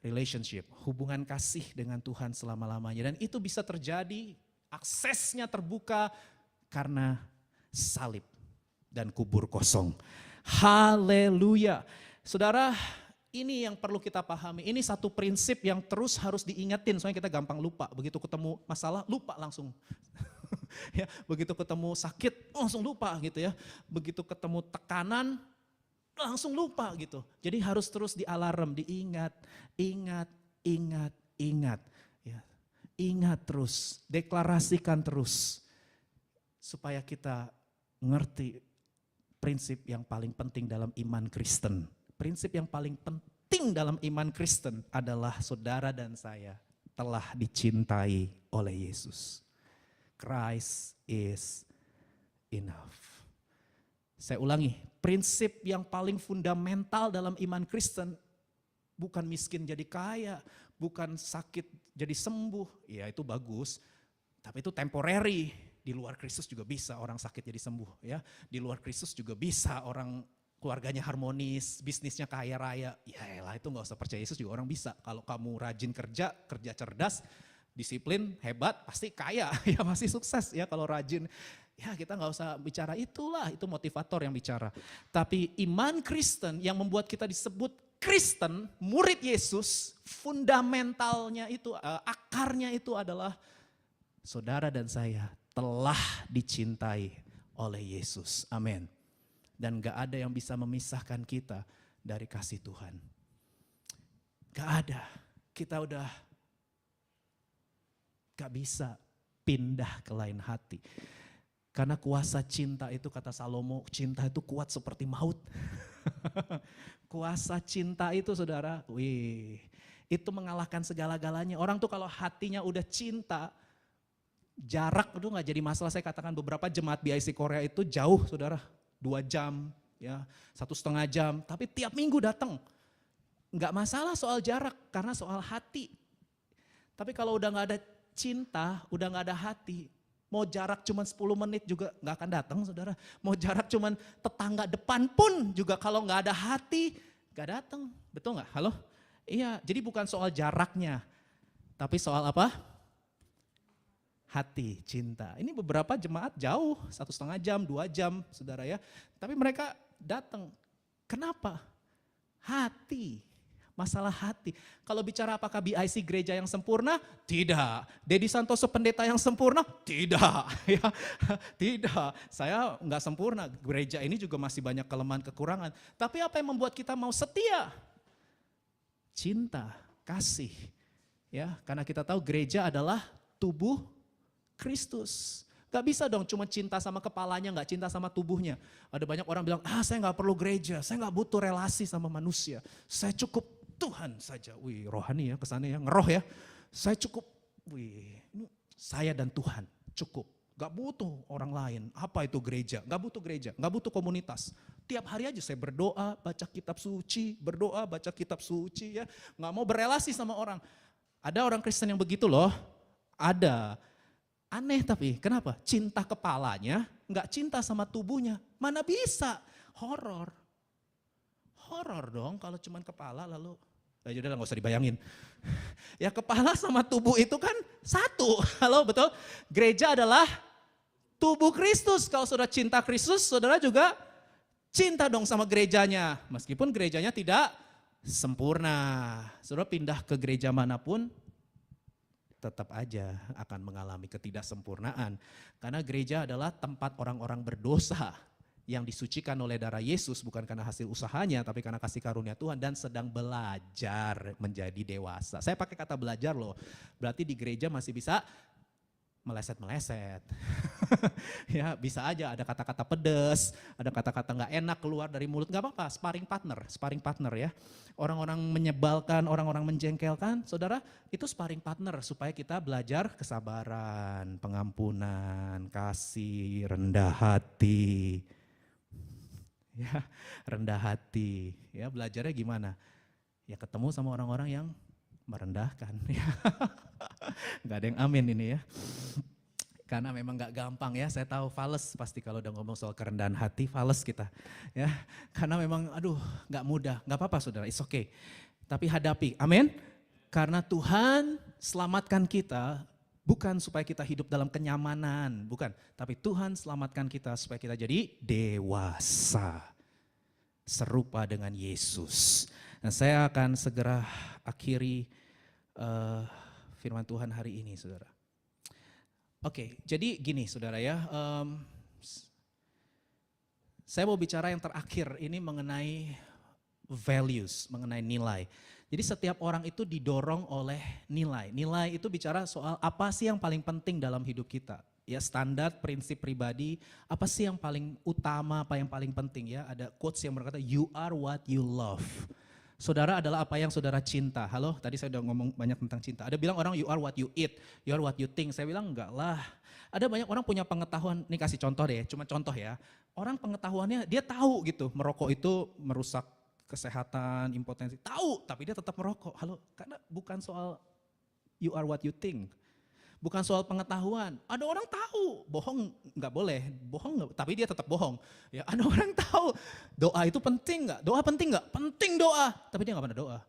Speaker 1: relationship, hubungan kasih dengan Tuhan selama-lamanya. Dan itu bisa terjadi, aksesnya terbuka karena salib dan kubur kosong. Haleluya. Saudara, ini yang perlu kita pahami. Ini satu prinsip yang terus harus diingetin, soalnya kita gampang lupa. Begitu ketemu masalah, lupa langsung. Ya, begitu ketemu sakit, langsung lupa gitu ya. Begitu ketemu tekanan, langsung lupa gitu. Jadi harus terus dialarm, diingat, ingat. Ya. Ingat terus, deklarasikan terus. Supaya kita ngerti prinsip yang paling penting dalam iman Kristen. Prinsip yang paling penting dalam iman Kristen adalah saudara dan saya telah dicintai oleh Yesus. Christ is enough. Saya ulangi, prinsip yang paling fundamental dalam iman Kristen bukan miskin jadi kaya, bukan sakit jadi sembuh. Ya itu bagus, tapi itu temporary. Di luar Kristus juga bisa orang sakit jadi sembuh ya. Di luar Kristus juga bisa orang keluarganya harmonis, bisnisnya kaya raya. Ya elah itu gak usah percaya Yesus juga orang bisa. Kalau kamu rajin kerja cerdas, disiplin, hebat, pasti kaya. Ya pasti sukses ya kalau rajin. Ya kita gak usah bicara itulah, itu motivator yang bicara. Tapi iman Kristen yang membuat kita disebut Kristen, murid Yesus, fundamentalnya itu, akarnya itu adalah saudara dan saya telah dicintai oleh Yesus. Amin. Dan gak ada yang bisa memisahkan kita dari kasih Tuhan. Gak ada. Kita udah gak bisa pindah ke lain hati. Karena kuasa cinta itu, kata Salomo, cinta itu kuat seperti maut. Kuasa cinta itu saudara, Itu mengalahkan segala-galanya. Orang tuh kalau hatinya udah cinta, jarak itu gak jadi masalah. Saya katakan beberapa jemaat BIC Korea itu jauh saudara, 2 jam, ya 1,5 jam. Tapi tiap minggu datang. Gak masalah soal jarak, karena soal hati. Tapi kalau udah gak ada cinta, udah gak ada hati, mau jarak cuma 10 menit juga gak akan datang saudara. Mau jarak cuma tetangga depan pun juga kalau gak ada hati, gak datang. Betul gak? Halo? Iya, jadi bukan soal jaraknya, tapi soal apa? Hati, cinta. Ini beberapa jemaat jauh, 1,5 jam, 2 jam, saudara ya. Tapi mereka datang. Kenapa? Hati, masalah hati. Kalau bicara apakah BIC gereja yang sempurna? Tidak. Dedi Santoso pendeta yang sempurna? Tidak. Ya, tidak. Saya nggak sempurna. Gereja ini juga masih banyak kelemahan, kekurangan. Tapi apa yang membuat kita mau setia? Cinta, kasih. Ya, karena kita tahu gereja adalah tubuh Kristus. Gak bisa dong cuma cinta sama kepalanya, gak cinta sama tubuhnya. Ada banyak orang bilang, saya gak perlu gereja, saya gak butuh relasi sama manusia. Saya cukup Tuhan saja. Wih, rohani ya kesannya ya, ngeroh ya. Saya cukup, saya dan Tuhan cukup. Gak butuh orang lain. Apa itu gereja? Gak butuh gereja, gak butuh komunitas. Tiap hari aja saya berdoa, baca kitab suci, berdoa, baca kitab suci ya. Gak mau berelasi sama orang. Ada orang Kristen yang begitu loh, ada. Aneh tapi, kenapa? Cinta kepalanya, gak cinta sama tubuhnya. Mana bisa? Horor. Horor dong kalau cuman kepala lalu. Ya udah gak usah dibayangin. Ya kepala sama tubuh itu kan satu. Halo betul? Gereja adalah tubuh Kristus. Kalau saudara cinta Kristus, saudara juga cinta dong sama gerejanya. Meskipun gerejanya tidak sempurna. Saudara pindah ke gereja manapun, tetap aja akan mengalami ketidaksempurnaan. Karena gereja adalah tempat orang-orang berdosa yang disucikan oleh darah Yesus, bukan karena hasil usahanya, tapi karena kasih karunia Tuhan dan sedang belajar menjadi dewasa. Saya pakai kata belajar loh, berarti di gereja masih bisa meleset-meleset. Ya bisa aja ada kata-kata pedas, ada kata-kata gak enak keluar dari mulut, gak apa-apa, sparring partner ya. Orang-orang menyebalkan, orang-orang menjengkelkan, saudara itu sparring partner supaya kita belajar kesabaran, pengampunan, kasih, rendah hati. Ya, rendah hati. Ya, belajarnya gimana? Ya ketemu sama orang-orang yang merendahkan. Gak ada yang amin ini ya. Karena memang gak gampang ya, saya tahu fales pasti kalau udah ngomong soal kerendahan hati, fales kita. Ya, karena memang aduh gak mudah, gak apa-apa saudara, it's okay. Tapi hadapi, amin. Karena Tuhan selamatkan kita bukan supaya kita hidup dalam kenyamanan, bukan. Tapi Tuhan selamatkan kita supaya kita jadi dewasa. Serupa dengan Yesus. Nah saya akan segera akhiri firman Tuhan hari ini saudara. Oke, jadi gini saudara ya, saya mau bicara yang terakhir ini mengenai values, mengenai nilai. Jadi setiap orang itu didorong oleh nilai. Nilai itu bicara soal apa sih yang paling penting dalam hidup kita. Ya standar, prinsip pribadi, apa sih yang paling utama, apa yang paling penting ya. Ada quotes yang berkata, you are what you love. Saudara adalah apa yang saudara cinta. Halo, tadi saya udah ngomong banyak tentang cinta. Ada bilang orang you are what you eat, you are what you think. Saya bilang enggak lah. Ada banyak orang punya pengetahuan, ini kasih contoh deh, cuma contoh ya. Orang pengetahuannya dia tahu gitu, merokok itu merusak kesehatan, impotensi. Tahu, tapi dia tetap merokok. Halo, karena bukan soal you are what you think. Bukan soal pengetahuan. Ada orang tahu, bohong nggak boleh, bohong gak, tapi dia tetap bohong. Ya, ada orang tahu doa itu penting nggak? Doa penting nggak? Penting doa, tapi dia nggak pernah doa.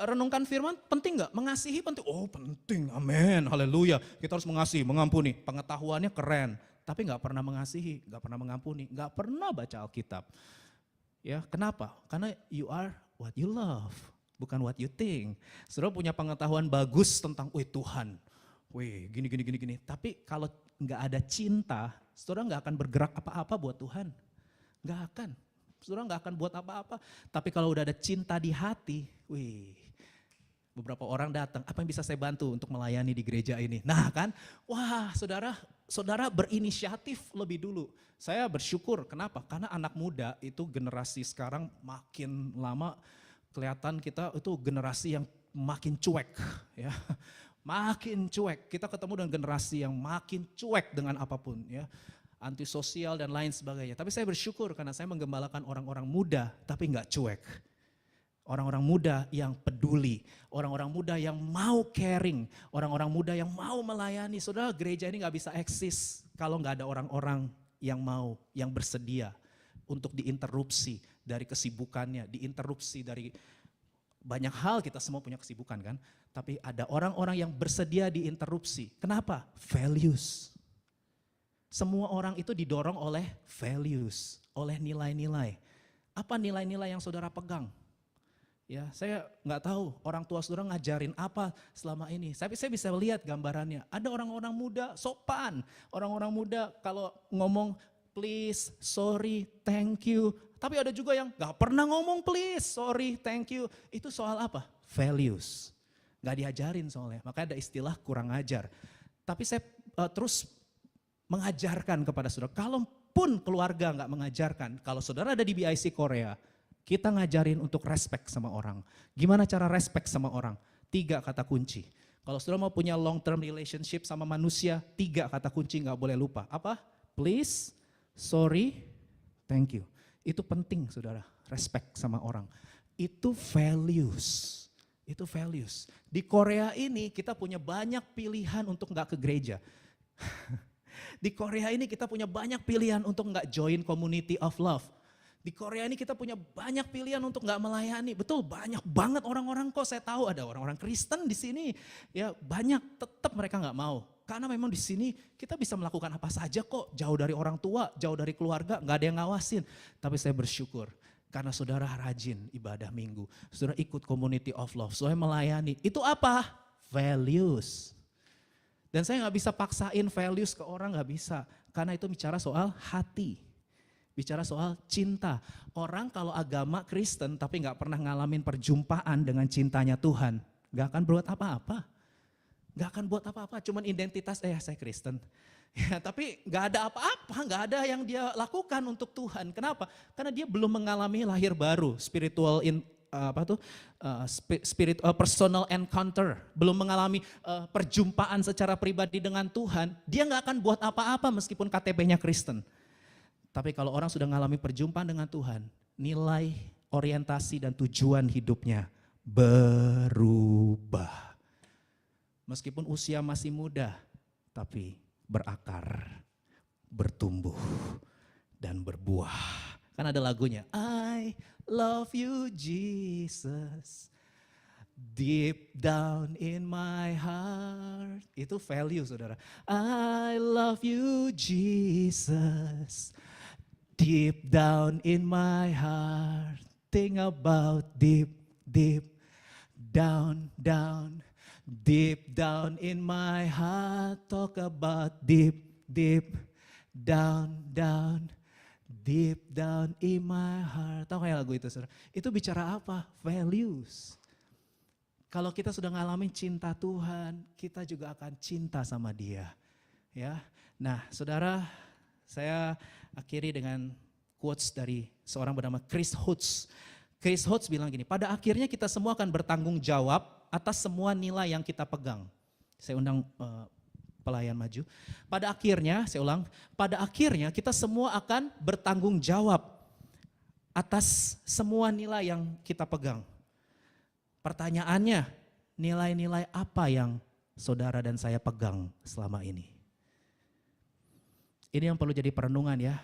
Speaker 1: Renungkan firman penting nggak? Mengasihi penting. Oh penting, amin, haleluya. Kita harus mengasihi, mengampuni. Pengetahuannya keren, tapi nggak pernah mengasihi, nggak pernah mengampuni, nggak pernah baca Alkitab. Ya, kenapa? Karena you are what you love, bukan what you think. Saudara punya pengetahuan bagus tentang, Tuhan. Wih, gini. Tapi kalau nggak ada cinta, saudara nggak akan bergerak apa-apa buat Tuhan. Nggak akan. Saudara nggak akan buat apa-apa. Tapi kalau udah ada cinta di hati, wih, beberapa orang datang, apa yang bisa saya bantu untuk melayani di gereja ini? Nah kan, wah saudara berinisiatif lebih dulu. Saya bersyukur, kenapa? Karena anak muda itu generasi sekarang makin lama kelihatan kita itu generasi yang makin cuek ya. Makin cuek. Kita ketemu dengan generasi yang makin cuek dengan apapun ya. Antisosial dan lain sebagainya. Tapi saya bersyukur karena saya menggembalakan orang-orang muda tapi nggak cuek. Orang-orang muda yang peduli, orang-orang muda yang mau caring, orang-orang muda yang mau melayani. Saudara, gereja ini gak bisa eksis kalau gak ada orang-orang yang mau, yang bersedia untuk diinterupsi dari kesibukannya, diinterupsi dari banyak hal. Kita semua punya kesibukan kan, tapi ada orang-orang yang bersedia diinterupsi. Kenapa? Values. Semua orang itu didorong oleh values, oleh nilai-nilai. Apa nilai-nilai yang saudara pegang? Ya, saya nggak tahu orang tua saudara ngajarin apa selama ini. Tapi saya bisa lihat gambarannya. Ada orang-orang muda sopan. Orang-orang muda kalau ngomong please, sorry, thank you. Tapi ada juga yang nggak pernah ngomong please, sorry, thank you. Itu soal apa? Values. Nggak diajarin soalnya. Makanya ada istilah kurang ajar. Tapi saya terus mengajarkan kepada saudara. Kalaupun keluarga nggak mengajarkan, kalau saudara ada di BIC Korea, kita ngajarin untuk respect sama orang. Gimana cara respect sama orang? 3 kata kunci. Kalau saudara mau punya long term relationship sama manusia, 3 kata kunci gak boleh lupa. Apa? Please, sorry, thank you. Itu penting saudara, respect sama orang. Itu values. Itu values. Di Korea ini kita punya banyak pilihan untuk gak ke gereja. Di Korea ini kita punya banyak pilihan untuk gak join community of love. Di Korea ini kita punya banyak pilihan untuk nggak melayani. Betul, banyak banget orang-orang kok. Saya tahu ada orang-orang Kristen di sini. Ya banyak, tetap mereka nggak mau. Karena memang di sini kita bisa melakukan apa saja kok. Jauh dari orang tua, jauh dari keluarga, nggak ada yang ngawasin. Tapi saya bersyukur karena saudara rajin ibadah minggu. Saudara ikut community of love, saudara melayani. Itu apa? Values. Dan saya nggak bisa paksain values ke orang, nggak bisa. Karena itu bicara soal hati. Bicara soal cinta. Orang kalau agama Kristen tapi gak pernah ngalamin perjumpaan dengan cintanya Tuhan, gak akan buat apa-apa. Gak akan buat apa-apa, cuman identitas, saya Kristen. Ya, tapi gak ada apa-apa, gak ada yang dia lakukan untuk Tuhan. Kenapa? Karena dia belum mengalami lahir baru, personal encounter, belum mengalami perjumpaan secara pribadi dengan Tuhan. Dia gak akan buat apa-apa meskipun KTP-nya Kristen. Tapi kalau orang sudah mengalami perjumpaan dengan Tuhan, nilai, orientasi dan tujuan hidupnya berubah. Meskipun usia masih muda, tapi berakar, bertumbuh, dan berbuah. Kan ada lagunya, I love you Jesus, deep down in my heart. Itu value saudara. I love you Jesus, deep down in my heart. Think about deep down, deep down in my heart. Talk about deep down, deep down in my heart. Tahu kayak lagu itu saudara? Itu bicara apa? Values. Kalau kita sudah ngalamin cinta Tuhan, kita juga akan cinta sama Dia. Ya. Nah, saudara, saya akhiri dengan quotes dari seorang bernama Chris Hutz. Chris Hutz bilang gini, pada akhirnya kita semua akan bertanggung jawab atas semua nilai yang kita pegang. Saya undang pelayan maju. Pada akhirnya, saya ulang, pada akhirnya kita semua akan bertanggung jawab atas semua nilai yang kita pegang. Pertanyaannya, nilai-nilai apa yang saudara dan saya pegang selama ini? Ini yang perlu jadi perenungan ya.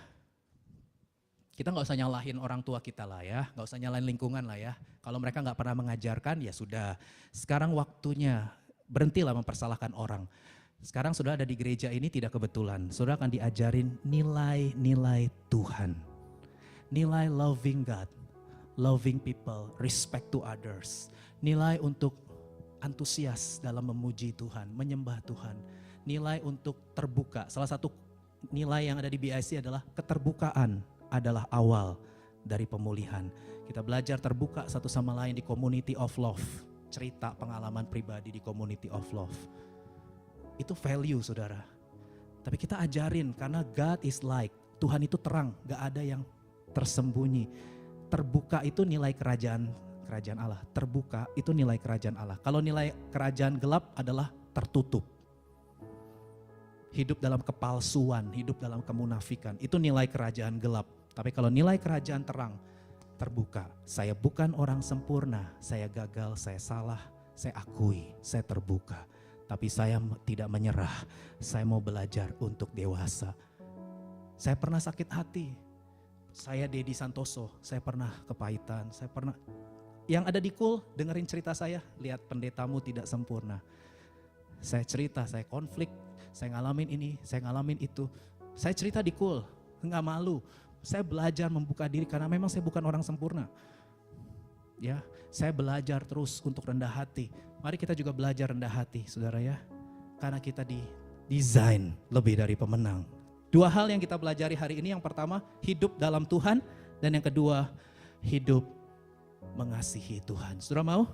Speaker 1: Kita gak usah nyalahin orang tua kita lah ya, gak usah nyalahin lingkungan lah ya. Kalau mereka gak pernah mengajarkan ya sudah. Sekarang waktunya berhentilah mempersalahkan orang. Sekarang sudah ada di gereja ini tidak kebetulan. Saudara akan diajarin nilai-nilai Tuhan. Nilai loving God, loving people, respect to others. Nilai untuk antusias dalam memuji Tuhan, menyembah Tuhan. Nilai untuk terbuka, salah satu nilai yang ada di BIC adalah keterbukaan adalah awal dari pemulihan. Kita belajar terbuka satu sama lain di community of love. Cerita pengalaman pribadi di community of love. Itu value saudara. Tapi kita ajarin karena God is light. Tuhan itu terang, gak ada yang tersembunyi. Terbuka itu nilai kerajaan kerajaan Allah. Terbuka itu nilai kerajaan Allah. Kalau nilai kerajaan gelap adalah tertutup. Hidup dalam kepalsuan, hidup dalam kemunafikan. Itu nilai kerajaan gelap. Tapi kalau nilai kerajaan terang, terbuka. Saya bukan orang sempurna, saya gagal, saya salah, saya akui, saya terbuka. Tapi saya tidak menyerah, saya mau belajar untuk dewasa. Saya pernah sakit hati, saya Dedi Santoso, saya pernah kepahitan, saya pernah. Yang ada di Cool, dengerin cerita saya, lihat pendetamu tidak sempurna. Saya cerita, saya konflik, saya ngalamin ini, saya ngalamin itu. Saya cerita di Cool, enggak malu. Saya belajar membuka diri karena memang saya bukan orang sempurna. Ya, saya belajar terus untuk rendah hati. Mari kita juga belajar rendah hati, saudara ya. Karena kita didesain lebih dari pemenang. Dua hal yang kita pelajari hari ini, yang pertama hidup dalam Tuhan, dan yang kedua hidup mengasihi Tuhan. Saudara mau?